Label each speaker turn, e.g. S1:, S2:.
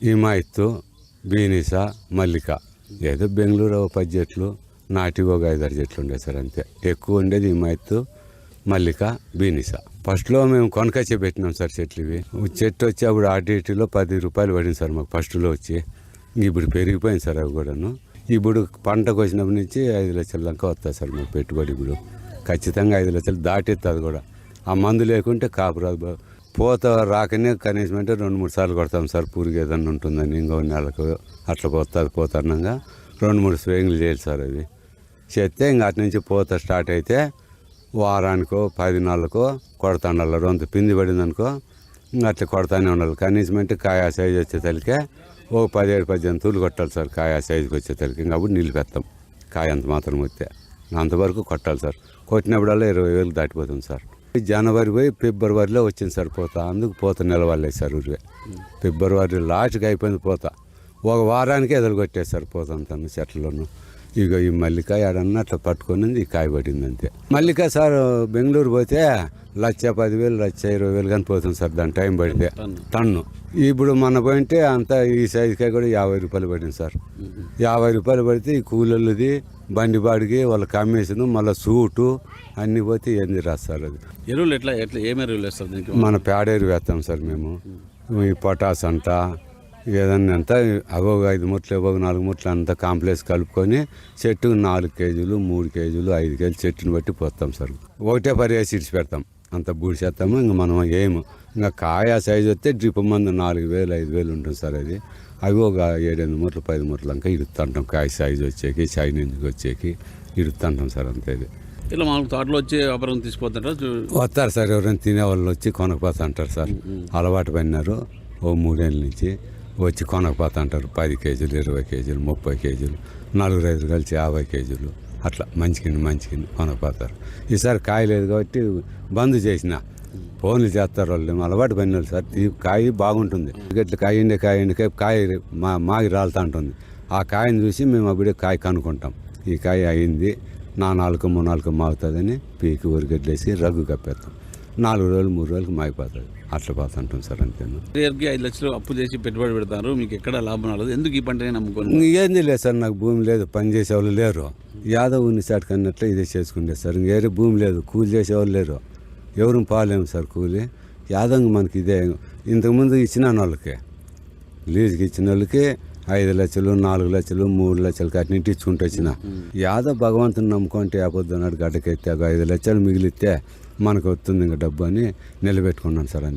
S1: హిమాయత్తు, బీనిస, మల్లిక. ఏదో బెంగళూరు 10 చెట్లు, నాటివి ఒక 5-6 చెట్లు ఉండే సార్ అంతే. ఎక్కువ ఉండేది హిమాయత్తు, మల్లిక, బీనిస. ఫస్ట్లో మేము కొనకొచ్చి పెట్టినాం సార్ చెట్లు ఇవి. చెట్టు వచ్చి అప్పుడు ఆర్టీటీలో 10 రూపాయలు పడింది సార్ మాకు ఫస్ట్లో వచ్చి. ఇప్పుడు పెరిగిపోయింది సార్ అవి కూడాను. ఇప్పుడు పంటకు వచ్చినప్పటి నుంచి 5 లక్షల దాకా వస్తుంది సార్ మాకు పెట్టుబడి. ఇప్పుడు ఖచ్చితంగా 5 లక్షలు దాటెత్తుంది అది కూడా. ఆ మందు లేకుంటే కాపు రాదు. పూత రాకనే కనీసం అంటే 2-3 సార్లు కొడతాం సార్. పురుగు ఏదన్నా ఉంటుందని ఇంకో నెలకు అట్లా పోతుంది. పోతన్నంగా 2-3 స్ప్రేయింగ్లు చేయాలి సార్. అది చేస్తే ఇంకా అటు నుంచి పూత స్టార్ట్ అయితే వారానికో 10 నెలలకో కొడతాండాలి. రొంత పిండి పడింది అనుకో ఇంకా అట్లా కొడతానే ఉండాలి. కనీసం అంటే కాయ సైజు వచ్చేసరికి ఓ 17-18 తూలు కొట్టాలి సార్. కాయ సైజుకి వచ్చేసరికి ఇంకా అప్పుడు నిలిపేస్తాం. కాయ అంత మాత్రం వస్తే అంతవరకు కొట్టాలి సార్. కొట్టినప్పుడల్లా 20,000 దాటిపోతుంది సార్. జనవరి పోయి ఫిబ్రవరిలో వచ్చింది సార్ పూత. అందుకు పూత నిలవలేదు సార్. ఊరికే ఫిబ్రవరి లాస్ట్కి అయిపోయింది పూత. ఒక వారానికి ఎదురు కొట్టేస్తారు పూత అంతా చెట్లలోనూ. ఇక ఈ మల్లిక ఏడన్నా అట్లా పట్టుకొని ఈ కాయ పడింది అంతే. మల్లిక సార్ బెంగళూరు పోతే 1,10,000, 1,20,000 కానీ పోతుంది సార్ దాని టైం పడితే టన్ను. ఇప్పుడు మన పోయింటే అంతా ఈ సైజుకాయ కూడా 50 రూపాయలు పడింది సార్. 50 రూపాయలు పడితే ఈ కూలీలది బండి బాడికి వాళ్ళకి కమిషన్ మళ్ళీ సూటు అన్నీ పోతే ఏంది రాస్తారు. అది
S2: ఎరువులు ఎట్లా ఏం ఎరువులు వేస్తారు దీనికి?
S1: మన పేడ ఎరువు వేస్తాం సార్ మేము. ఈ పొటాస్ అంట ఏదన్నా అంతా అవో 5 మూట్లు అవో 4 మూట్లు అంతా కాంప్లెక్స్ కలుపుకొని చెట్టుకు 4 కేజీలు 3 కేజీలు 5 కేజీలు చెట్టుని బట్టి పోస్తాం సార్. ఒకటే పరివేసి ఇడిచి పెడతాం. అంత బూడిచేస్తాము. ఇంకా మనం ఏము ఇంకా కాయ సైజు వస్తే డ్రిప్ మందు 4,000 5,000 ఉంటుంది సార్. అది అవి ఒక 7-8 మూట్లు 10 మూట్లు ఇంకా ఇడుతుంటాం. కాయ సైజు వచ్చేకి చైన్ ఎందుకు వచ్చేకి ఇడుతుంటాం సార్. అంతే. ఇది
S2: ఇలా మాకు తోటలో వచ్చి వ్యాపారం తీసుకుపోతుంటారు
S1: వస్తారు సార్. ఎవరైనా తినేవాళ్ళు వచ్చి కొనకపోతా అంటారు సార్. అలవాటు పడినారు ఓ 3 ఏళ్ళ నుంచి వచ్చి కొనకపోతా అంటారు. 10 కేజీలు 20 కేజీలు 30 కేజీలు 4-5 కలిసి 50 కేజీలు అట్లా మంచికిని కొనకపోతారు. ఈసారి కాయ లేదు కాబట్టి బంద్ చేసిన ఫోన్లు చేస్తారు వాళ్ళు. అలవాటు పడిన వాళ్ళు సార్. కాయ బాగుంటుంది. ఇట్లా కాయ మాగి రాలుతూ ఉంటుంది. ఆ కాయని చూసి మేము అప్పుడే కాయ కనుక్కుంటాం. ఈ కాయ అయింది 4 3 మాగుతుందని పీకి ఊరిగడ్లేసి రగ్గు కప్పేస్తాం. 4 రోజులు 3 రోజులకు మాగిపోతుంది. అట్లా పోతుంటాం సార్. అంతేనా.
S2: ఇయర్కి 5 లక్షలు అప్పు చేసి పెట్టుబడి పెడతారు. మీకు ఎక్కడ లాభం రాలేదు. ఎందుకు ఈ పంటనే నమ్ముకోండి?
S1: ఏంది లేదు సార్. నాకు భూమి లేదు, పని చేసేవాళ్ళు లేరు. యాదవ్ ఉన్ని చాటుకు అన్నట్లు ఇదే చేసుకుంటే సార్. వేరే భూమి లేదు, కూలి చేసేవాళ్ళు లేరు. ఎవరు పాలేము సార్ కూలి. యాదవ్ మనకి ఇదే. ఇంతకుముందు ఇచ్చిన వాళ్ళకి లీజుకి ఇచ్చిన వాళ్ళకి 5 లక్షలు 4 లక్షలు 3 లక్షలు కట్టినట్టు ఇచ్చుకుంటూ వచ్చిన. యాదవ్ భగవంతుని నమ్ముకుంటే ఆపొద్దున్నాడు గడ్డకెత్తే 5 లక్షలు మిగిలితే మనకు వస్తుంది ఇంకా డబ్బు అని నిలబెట్టుకున్నాను సార్. అంతే.